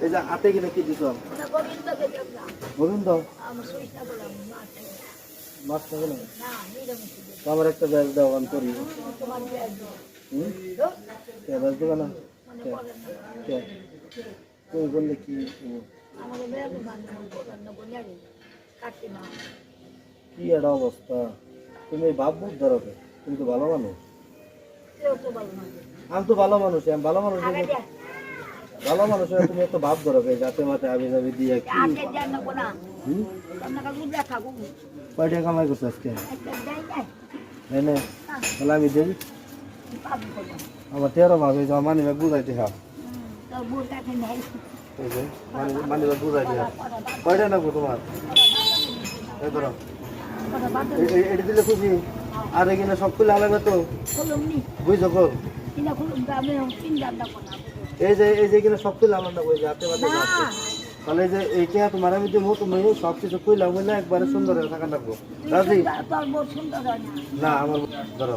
এই যে হাতে কিনে কি দিছ? গোবিন্দ মাছ খাবে না? তো আমার একটা ব্যাগ দাও, আমি করি। ব্যাগ দেবে না? তুমি বললে কি? কি একটা অবস্থা! তুমি ভাব বুঝ ধরো, তুমি তো ভালো মানুষ। আমি তো ভালো মানুষ, আমি ভালো মানুষ। ভালো মানুষ তুমি একটা ভাব ধরো, যাতে মাতে আবি যাবি দিয়ে কি কয় টাকা কামাই করছো আজকে? তাহলে আমি দেবি আমার 13 ভাবে যাওয়া মানি ব্যাগ বুঝাইতে হ্যাঁ, মানি ব্যাগ বুঝাইতে হ্যাঁ। কয়টা নেবো তোমার? এই ধরো, এটা দিলে খুশি। আর এখানে সব খুলে আলাদা তো বুঝছো গো। এই যে এখানে সব খুলে আলাদা ওই যে হাতে বাদে যাচ্ছে। তাহলে যে এইটা তোমার আমি দেবো, তুমি সব কিছু খুলে বললে একবারে সুন্দর থাকা রাখবো। রাজি না? আমার ধরো